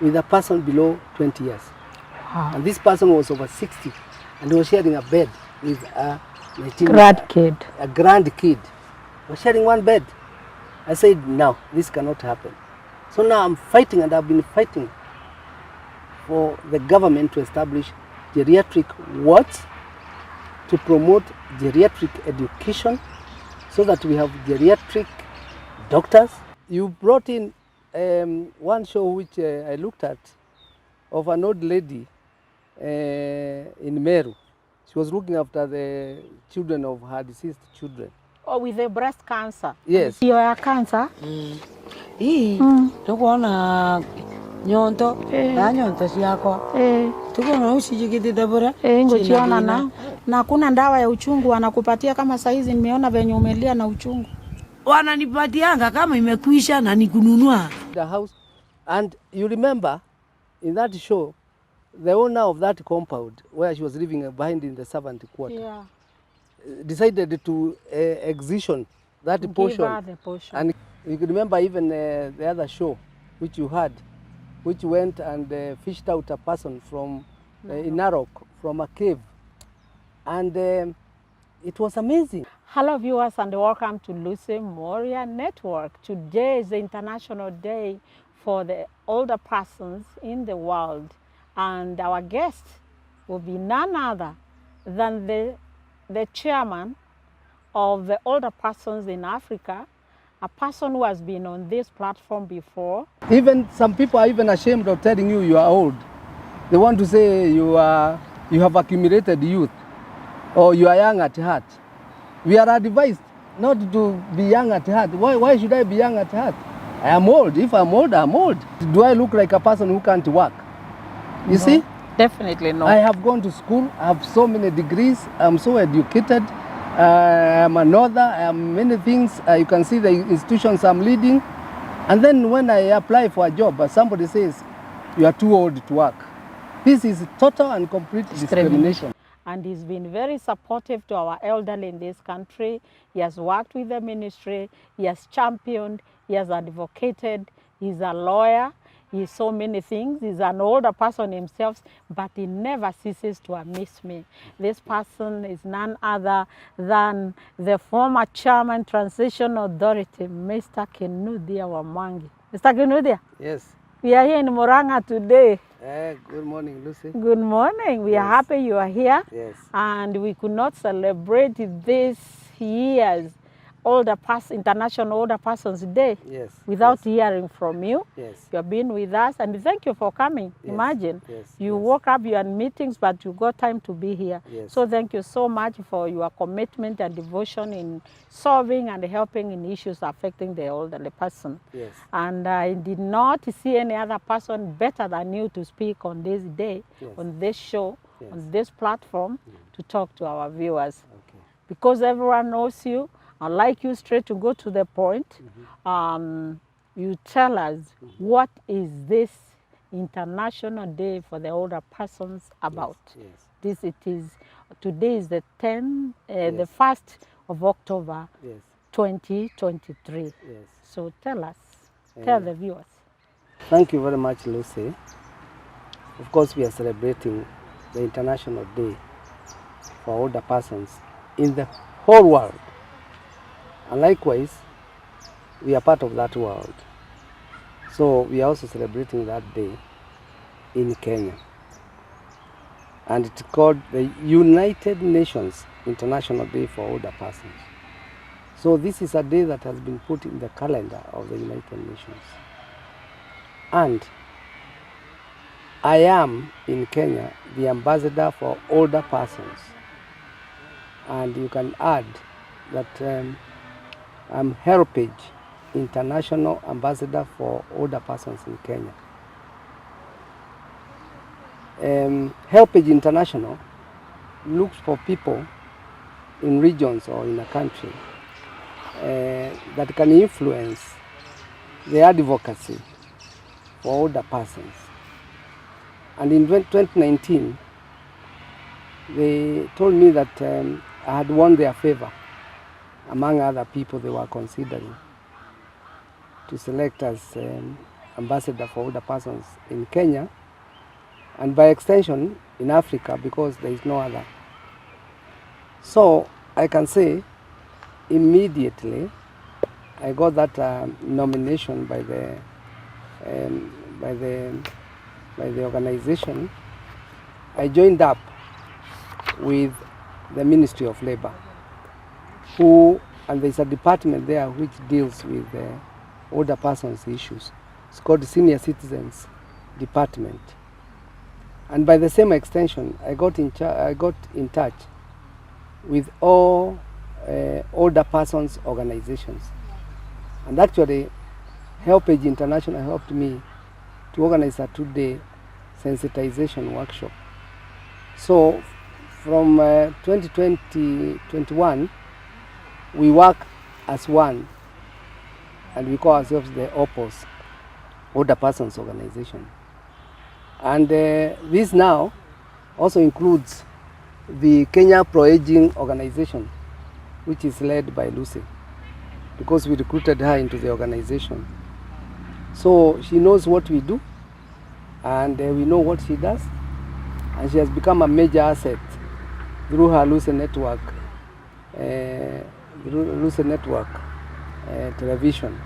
with a person below 20 years. Wow. And this person was over 60 and he was sharing a bed with a Grandkid. He was sharing one bed. I said, no, this cannot happen. So now I'm fighting, and I've been fighting for the government to establish geriatric wards to promote geriatric education so that we have geriatric doctors. You brought in one show which I looked at of an old lady in Meru. She was looking after the children of her deceased children. Oh, with the breast cancer? Yes. Your cancer? Hii tukuona nyonto na nyonto siako tukuona usijikiti tabora ngochiona na kuna dawa ya uchungu wanakupatia kama saizi nimeona venye umelia na uchungu wananipatianga kama imekwisha na nikununua the house. And you remember in that show the owner of that compound where she was living behind in the servant quarter decided to excision that portion. And you could remember even the other show which you had, which went and fished out a person from in Narok from a cave, and it was amazing. Hello viewers, and welcome to Lucy Moria Network. Today is the International Day for the Older Persons in the World, and our guest will be none other than the chairman of the Older Persons in Africa, a person who has been on this platform before. Even some people are even ashamed of telling you are old. They want to say you have accumulated youth or you are young at heart. We are advised not to be young at heart. Why should I be young at heart? I am old. If I'm old, I'm old. Do I look like a person who can't work? You see? Definitely not. I have gone to school. I have so many degrees. I'm so educated. I'm an author. I am many things. You can see the institutions I'm leading. And then when I apply for a job, somebody says, you are too old to work. This is total and complete discrimination. And he's been very supportive to our elderly in this country. He has worked with the ministry. He has championed. He has advocated. He's a lawyer. He's so many things. He's an older person himself, but he never ceases to amaze me. This person is none other than the former chairman, Transition Authority, Mr. Kinuthia Wamwangi. Mr. Kinuthia? Yes. We are here in Murang'a today. Good morning, Lucy. Good morning. We are happy you are here. Yes. And we could not celebrate this year's International Older Persons Day without hearing from you. Yes. You have been with us, and thank you for coming. Yes. Imagine, yes. you woke up, you had meetings, but you got time to be here. Yes. So thank you so much for your commitment and devotion in solving and helping in issues affecting the elderly person. Yes. And I did not see any other person better than you to speak on this day, on this show, on this platform, to talk to our viewers. Okay. Because everyone knows you, I'd like you straight to go to the point. You tell us, what is this International Day for the Older Persons about? Yes. Today is the 1st of October, 2023. Yes. So tell us, tell the viewers. Thank you very much, Lucy. Of course, we are celebrating the International Day for Older Persons in the whole world. And likewise, we are part of that world. So we are also celebrating that day in Kenya. And it's called the United Nations International Day for Older Persons. So this is a day that has been put in the calendar of the United Nations. And I am in Kenya the ambassador for older persons. And you can add that I'm Heritage International Ambassador for Older Persons in Kenya. Heritage International looks for people in regions or in a country that can influence the advocacy for older persons. And in 2019, they told me that I had won their favor among other people they were considering to select as ambassador for older persons in Kenya, and by extension in Africa, because there is no other. So I can say immediately I got that nomination by the organization. I joined up with the Ministry of Labor, and there's a department there which deals with older persons issues. It's called Senior Citizens Department. And by the same extension, I got in touch with all older persons organizations. And actually, HelpAge International helped me to organize a 2-day sensitization workshop. So from 2020-21, we work as one, and we call ourselves the OPOS, Older Persons Organization. And this now also includes the Kenya Pro-Aging Organization, which is led by Lucy, because we recruited her into the organization. So she knows what we do, and we know what she does, and she has become a major asset through her Lucy Network, television.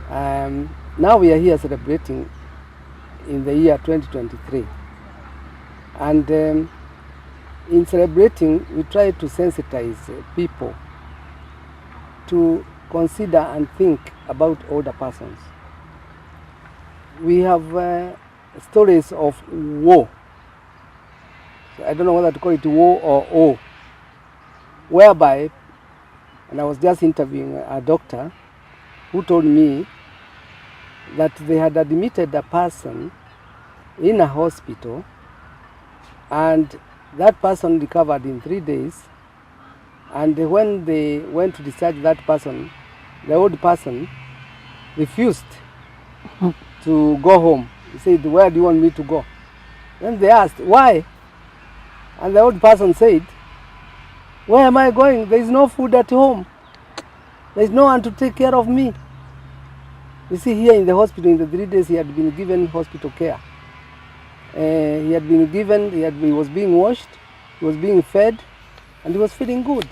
Now we are here celebrating in the year 2023, and in celebrating we try to sensitize people to consider and think about older persons. We have stories of woe. So I don't know whether to call it woe or woe, whereby, and I was just interviewing a doctor who told me that they had admitted a person in a hospital, and that person recovered in 3 days, and when they went to discharge that person, the old person refused to go home. He said, "Where do you want me to go?" Then they asked, "Why?" And the old person said, "Where am I going? There is no food at home. There is no one to take care of me." You see, here in the hospital, in the 3 days, he had been given hospital care. He was being washed, he was being fed, and he was feeling good.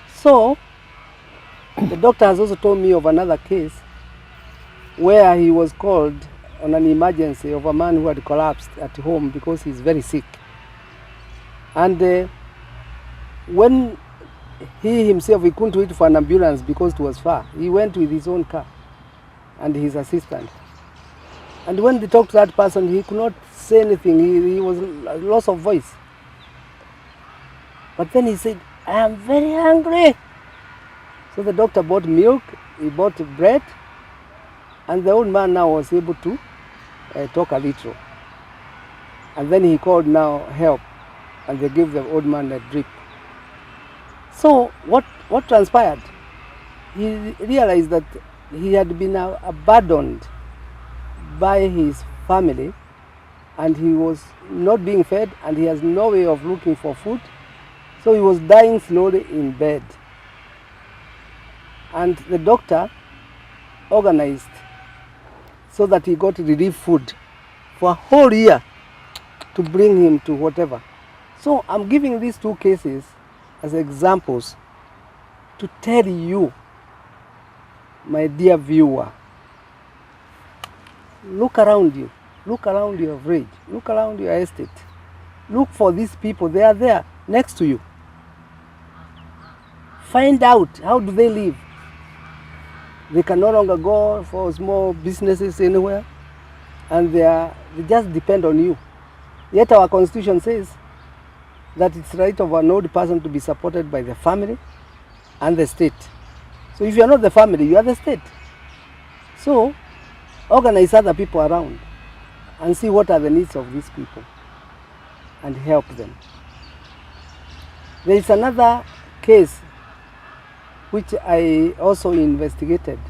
So, the doctor has also told me of another case where he was called on an emergency of a man who had collapsed at home because he's very sick. And when he himself, he couldn't wait for an ambulance because it was far, he went with his own car and his assistant. And when they talked to that person, he could not say anything. He was loss of voice. But then he said, "I am very hungry." So the doctor bought milk, he bought bread, and the old man now was able to talk a little. And then he called now help, and they gave the old man a drip. So what transpired? He realized that he had been abandoned by his family, and he was not being fed, and he has no way of looking for food. So he was dying slowly in bed. And the doctor organized so that he got relief food for a whole year to bring him to whatever. So I'm giving these two cases as examples to tell you, my dear viewer, look around you, look around your village, look around your estate, look for these people. They are there next to you. Find out, how do they live? They can no longer go for small businesses anywhere, and they just depend on you. Yet our constitution says that it's right of an old person to be supported by the family and the state. So if you are not the family, you are the state. So organize other people around and see what are the needs of these people and help them. There is another case which I also investigated,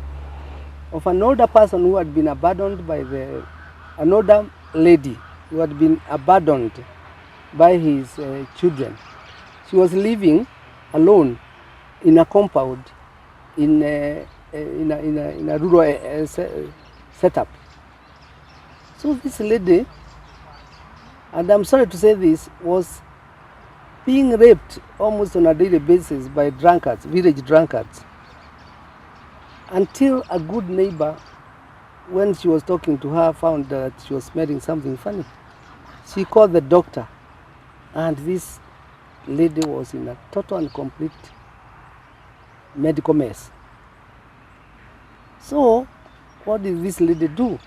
of an older person who had been abandoned by an older lady who had been abandoned by his children. She was living alone in a compound in in a rural setup. So this lady, and I'm sorry to say this, was being raped almost on a daily basis by drunkards, village drunkards, until a good neighbor, when she was talking to her, found that she was smelling something funny. She called the doctor, and this lady was in a total and complete medical mess. So what did this lady do?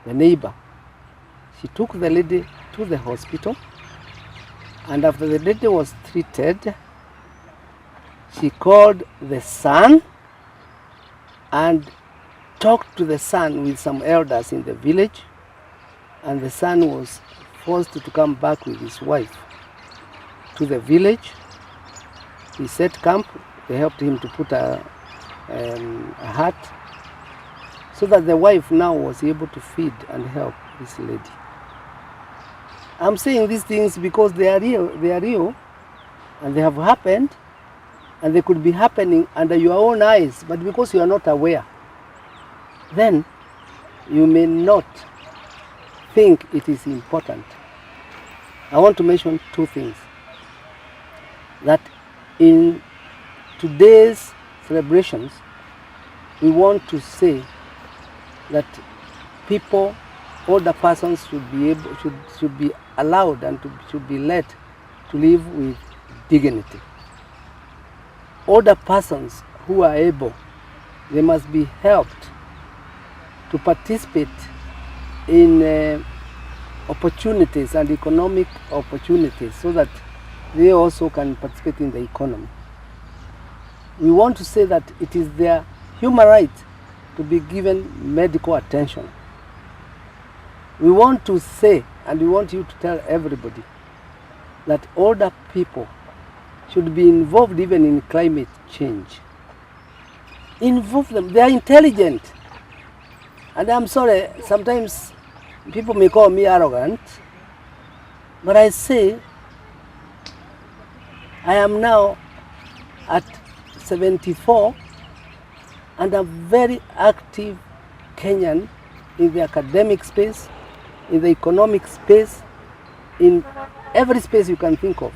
The neighbor, she took the lady to the hospital, and after the lady was treated, she called the son and talked to the son with some elders in the village, and the son was forced to come back with his wife to the village. He set camp. They helped him to put a hut, so that the wife now was able to feed and help this lady. I'm saying these things because they are real, and they have happened, and they could be happening under your own eyes, but because you are not aware, then you may not think it is important. I want to mention two things. That in today's celebrations, we want to say that people, older persons should be allowed and should be let to live with dignity. Older persons who are able, they must be helped to participate in opportunities and economic opportunities, so that they also can participate in the economy. We want to say that it is their human right to be given medical attention. We want to say, and we want you to tell everybody, that older people should be involved even in climate change. Involve them. They are intelligent. And I'm sorry, sometimes people may call me arrogant, but I say I am now at 74 and a very active Kenyan in the academic space, in the economic space, in every space you can think of.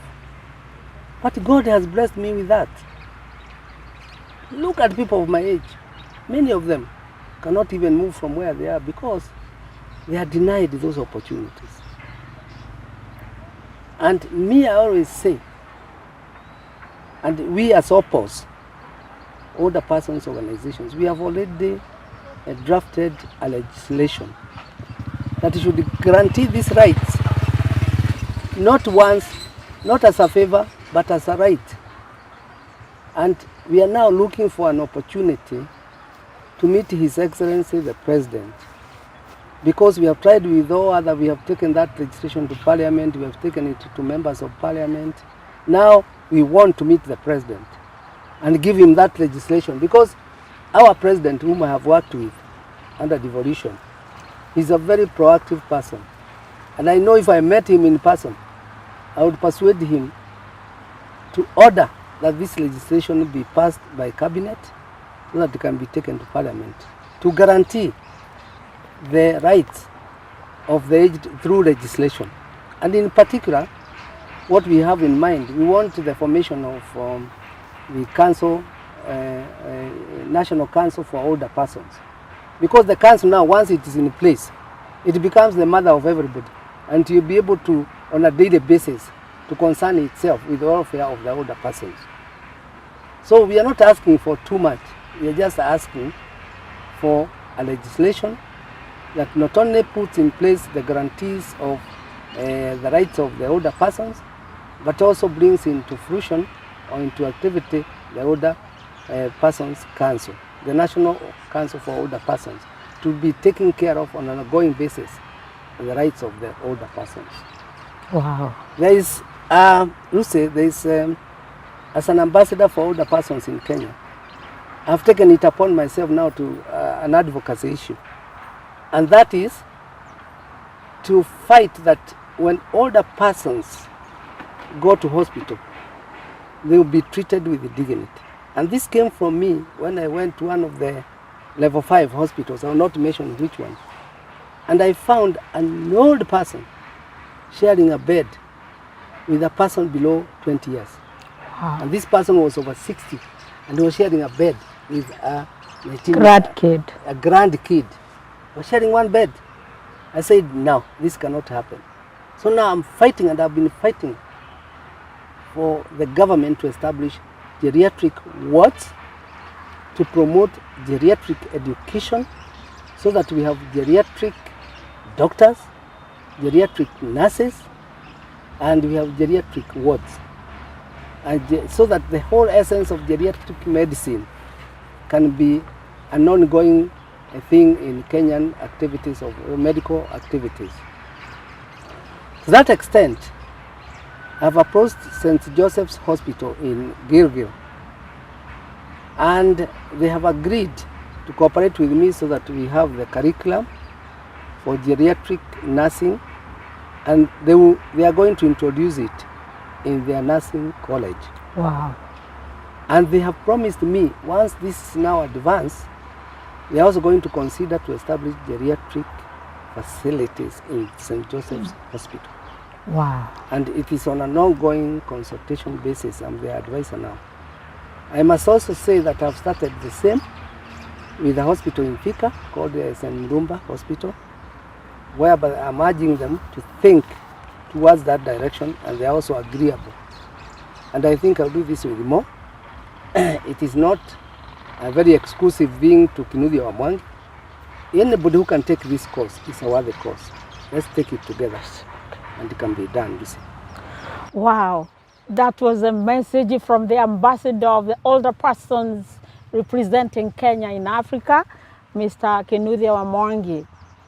But God has blessed me with that. Look at people of my age. Many of them cannot even move from where they are because they are denied those opportunities. And me, I always say, and we as OPOS, older persons organizations, we have already drafted a legislation that should guarantee these rights, not once, not as a favor, but as a right. And we are now looking for an opportunity to meet His Excellency the President, because we have tried with all other, we have taken that legislation to Parliament, we have taken it to members of Parliament. Now we want to meet the President and give him that legislation, because our President, whom I have worked with under devolution, he's a very proactive person. And I know if I met him in person, I would persuade him to order that this legislation be passed by Cabinet so that it can be taken to Parliament to guarantee the rights of the aged through legislation. And in particular, what we have in mind, we want the formation of the council, National Council for Older Persons. Because the council now, once it is in place, it becomes the mother of everybody. And you'll be able to, on a daily basis, to concern itself with the welfare of the older persons. So we are not asking for too much. We are just asking for a legislation that not only puts in place the guarantees of the rights of the older persons, but also brings into fruition or into activity the Older Persons Council, the National Council for Older Persons, to be taken care of on an ongoing basis the rights of the older persons. Wow. There is, Lucy, there is, as an ambassador for older persons in Kenya, I've taken it upon myself now to an advocacy issue. And that is to fight that when older persons go to hospital, they will be treated with dignity. And this came from me when I went to one of the level 5 hospitals. I will not mention which one. And I found an old person sharing a bed with a person below 20 years. Wow. And this person was over 60 and he was sharing a bed with a Grandkid. He was sharing one bed. I said, no, this cannot happen. So now I'm fighting, and I've been fighting for the government to establish geriatric wards to promote geriatric education so that we have geriatric doctors, geriatric nurses, and we have geriatric wards. And so that the whole essence of geriatric medicine can be an ongoing thing in Kenyan activities of medical activities. To that extent, I've approached St. Joseph's Hospital in Gilgil, and they have agreed to cooperate with me so that we have the curriculum for geriatric nursing, and they are going to introduce it in their nursing college. Wow. And they have promised me, once this is now advanced, they are also going to consider to establish geriatric facilities in St. Joseph's Hospital. Wow. And it is on an ongoing consultation basis. I'm the advisor now. I must also say that I've started the same with a hospital in Thika called the St. Murumba Hospital, whereby I'm urging them to think towards that direction, and they are also agreeable. And I think I'll do this with more. It is not a very exclusive thing to Kinuthia wa Mwangi. Anybody who can take this course is a worthy course. Let's take it together, and it can be done. Listen. Wow, that was a message from the ambassador of the older persons representing Kenya in Africa, Mr. Kinuthia wa Mwangi.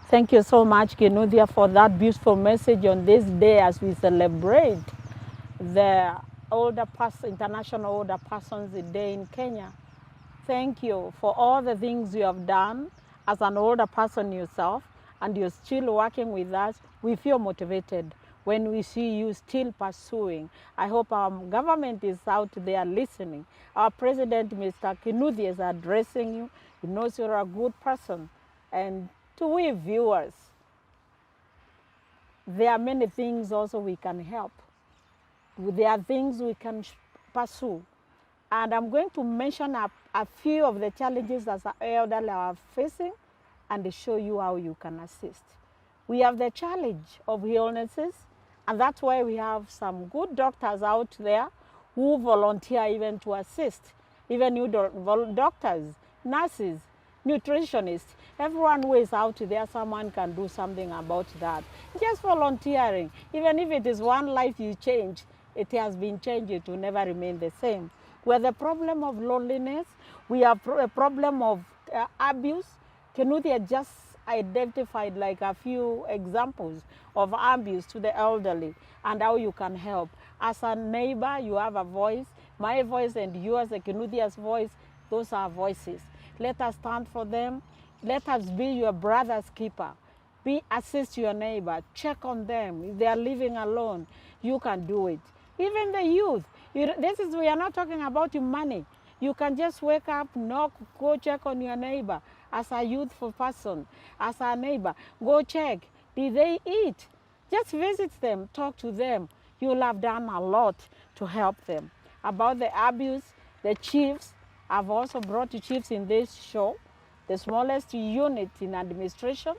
Thank you so much, Kinuthia, for that beautiful message on this day as we celebrate the International Older Persons Day in Kenya. Thank you for all the things you have done as an older person yourself, and you're still working with us. We feel motivated when we see you still pursuing. I hope our government is out there listening. Our president, Mr. Kinuthia, is addressing you. He knows you're a good person. And to we viewers, there are many things also we can help. There are things we can pursue. And I'm going to mention a few of the challenges that the elderly are facing and show you how you can assist. We have the challenge of illnesses, and that's why we have some good doctors out there who volunteer even to assist. Even you doctors, nurses, nutritionists, everyone who is out there, someone can do something about that. Just volunteering, even if it is one life you change, it has been changed, it will never remain the same. We have the problem of loneliness, we have a problem of abuse. Kinuthia just identified like a few examples of abuse to the elderly and how you can help. As a neighbor, you have a voice. My voice and yours, Kinuthia's voice, those are voices. Let us stand for them. Let us be your brother's keeper. Assist your neighbor. Check on them. If they are living alone, you can do it. Even the youth. We are not talking about money. You can just wake up, knock, go check on your neighbor. As a youthful person, as a neighbor, go check. Did they eat? Just visit them, talk to them. You'll have done a lot to help them. About the abuse, the chiefs, I've also brought the chiefs in this show, the smallest unit in administration.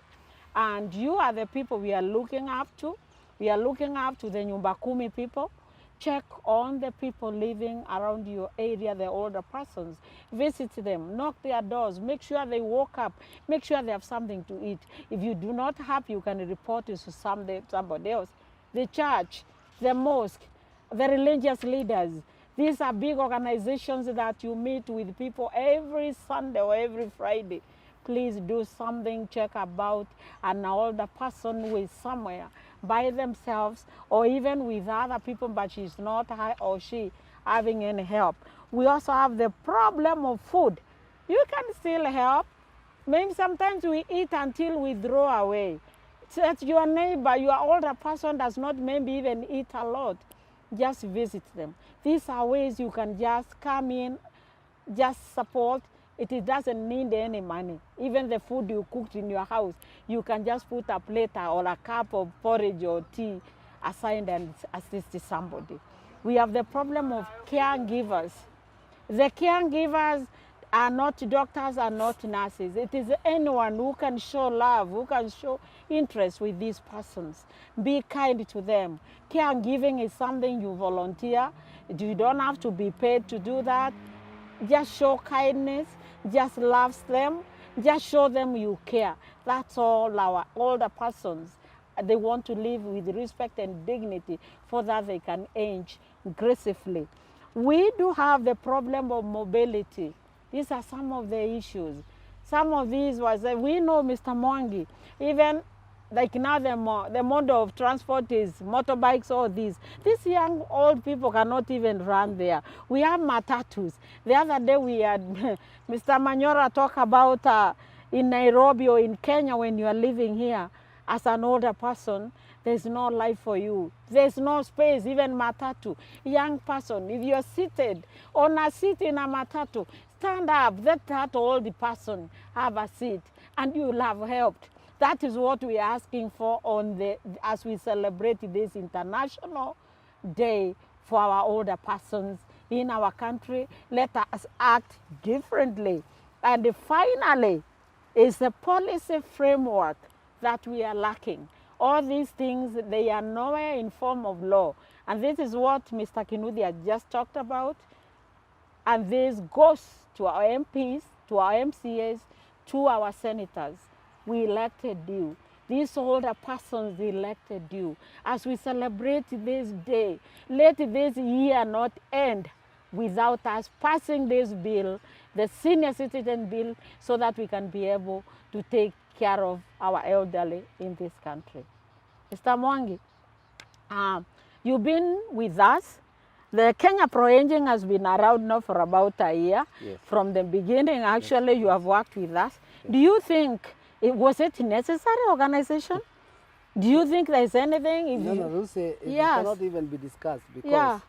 And you are the people we are looking up to. We are looking up to the Nyumba Kumi people. Check on the people living around your area, the older persons. Visit them, knock their doors, make sure they woke up, make sure they have something to eat. If you do not have, you can report it to somebody else. The church, the mosque, the religious leaders. These are big organizations that you meet with people every Sunday or every Friday. Please do something, check about an older person who is somewhere by themselves or even with other people, but she's not or she having any help. We also have the problem of food. You can still help. Maybe sometimes we eat until we throw away. That your neighbor, your older person does not maybe even eat a lot. Just visit them. These are ways you can just come in, just support. It doesn't need any money. Even the food you cooked in your house, you can just put a plate or a cup of porridge or tea aside and assist somebody. We have the problem of caregivers. The caregivers are not doctors, are not nurses. It is anyone who can show love, who can show interest with these persons. Be kind to them. Caregiving is something you volunteer. You don't have to be paid to do that. Just show kindness, just love them, just show them you care. That's all our older persons. They want to live with respect and dignity so that they can age gracefully. We do have the problem of mobility. These are some of the issues. Some of these was, we know Mr. Mwangi, even like now the mode of transport is motorbikes or these. These young old people cannot even run there. We have matatus. The other day we had Mr. Manyora talk about in Nairobi or in Kenya when you are living here as an older person, there's no life for you. There's no space, even matatu. Young person, if you're seated on a seat in a matatu, stand up, let that old person have a seat and you'll have helped. That is what we are asking for as we celebrate this International Day for our older persons in our country. Let us act differently. And finally, is the policy framework that we are lacking. All these things, they are nowhere in form of law. And this is what Mr. Kinuthia just talked about. And this goes to our MPs, to our MCAs, to our senators. We elected you. These older persons elected you. As we celebrate this day, let this year not end without us passing this bill, the senior citizen bill, so that we can be able to take care of our elderly in this country. Mr. Mwangi, you've been with us. The Kenya Pro-Aging has been around now for about a year. Yes. From the beginning, actually, you have worked with us. Yes. Do you think, was it necessary organization? Do you think there's anything? No, Lucy, it Yes. cannot even be discussed because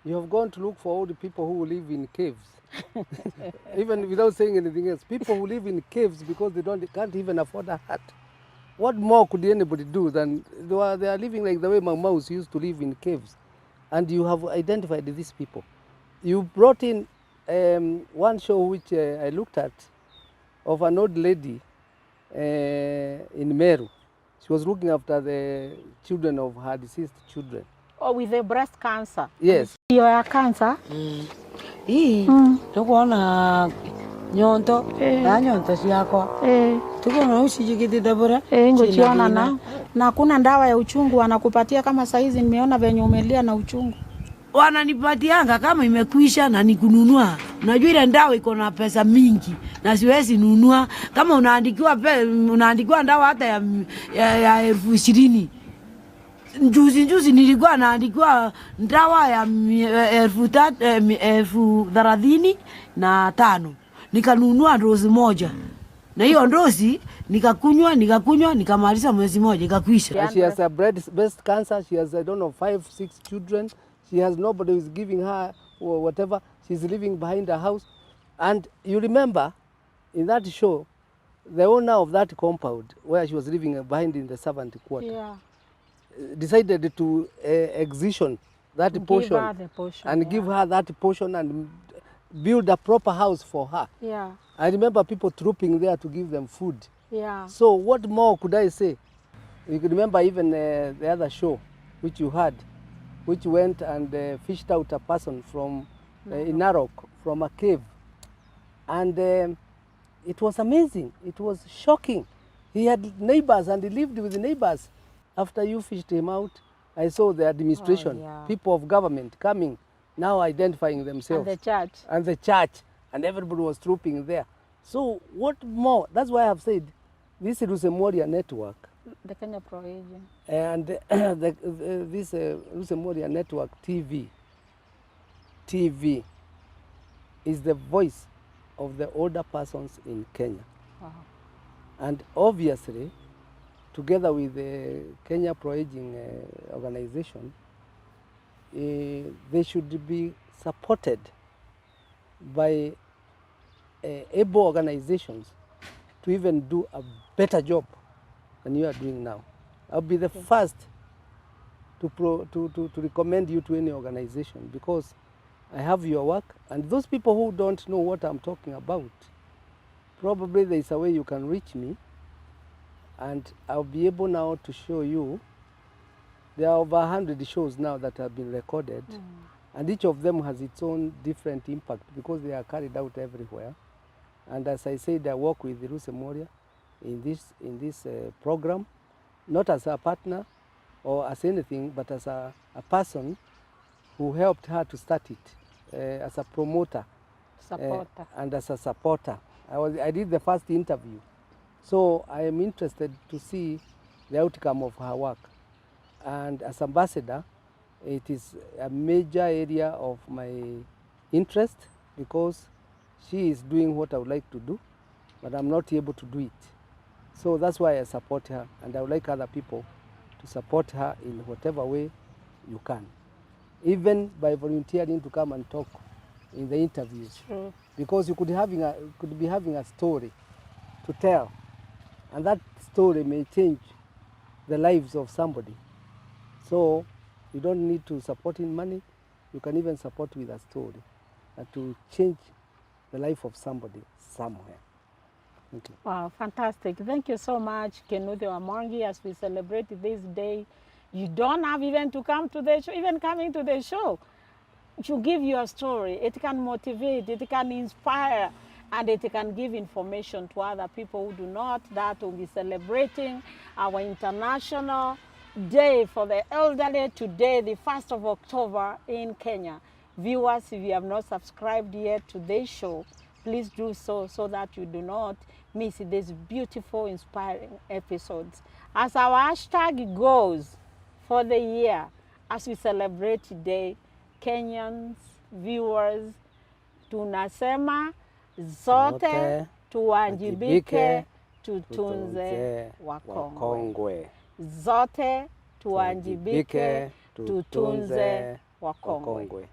you have gone to look for all the people who live in caves. Even without saying anything else, people who live in caves because they can't even afford a hut. What more could anybody do than they are living like the way my mouse used to live in caves? And you have identified these people. You brought in one show which I looked at of an old lady in Meru. She was looking after the children of her deceased children. Oh, with the breast cancer? Yes. Your cancer? Hii tukuona nyonto na nyonto siako tukuona usijikiti dabura Ngochiona na kuna dawa ya uchungu wanakupatia kama saizi nimeona venye umelia na uchungu. Wananipatianga kama imekwisha na nikununua. Unajua ile dawa iko na pesa mingi na siwezi nunua. Kama unaandikiwa dawa hata ya 20,000. Juzi nilikuwa naandikiwa dawa ya 35,000 nikanunua dozi moja. Na hiyo dozi nikakunywa nikamaliza mwezi moja ikakwisha. She has a breast cancer. She has, I don't know, 5-6 children. She has nobody who is giving her or whatever. She's living behind her house. And you remember in that show, the owner of that compound where she was living behind in the servant quarter decided to excision that portion and give her that portion and build a proper house for her. Yeah. I remember people trooping there to give them food. Yeah. So what more could I say? You could remember even the other show which you had, which went and fished out a person from in Narok from a cave. And it was amazing. It was shocking. He had neighbors and he lived with the neighbors. After you fished him out, I saw the administration, people of government coming, now identifying themselves. And the church. And everybody was trooping there. So what more? That's why I have said this Rusemoria network. The Kenya Pro-Aging. And this Rusemoria network TV is the voice of the older persons in Kenya. Wow. And obviously, together with the Kenya Pro-Aging organization, they should be supported by able organizations to even do a better job than you are doing now. I'll be the first to recommend you to any organization, because I have your work, and those people who don't know what I'm talking about, probably there is a way you can reach me, and I'll be able now to show you. There are over 100 shows now that have been recorded, and each of them has its own different impact because they are carried out everywhere. And as I said, I work with Ruth Moria in this program, not as a partner or as anything, but as a person who helped her to start it, as a promoter, Supporter. and as a supporter. I did the first interview, so I am interested to see the outcome of her work. And as ambassador, it is a major area of my interest, because she is doing what I would like to do, but I'm not able to do it. So that's why I support her, and I would like other people to support her in whatever way you can, even by volunteering to come and talk in the interviews. True. Because you could be having a story to tell, and that story may change the lives of somebody. So you don't need to support in money. You can even support with a story, and to change the life of somebody somewhere. Thank you. Wow, fantastic. Thank you so much, Kinuthia Wamwangi, as we celebrate this day. You don't have even to come to the show, even coming to the show. To give your story, it can motivate, it can inspire, and it can give information to other people who do not. That will be celebrating our International Day for the Elderly today, the 1st of October in Kenya. Viewers, if you have not subscribed yet to this show, please do so that you do not miss these beautiful, inspiring episodes. As our hashtag goes for the year, as we celebrate today, Kenyans, viewers, tunasema zote tuwajibike, tutunze wakongwe. Zote tuwajibike, tutunze wakongwe.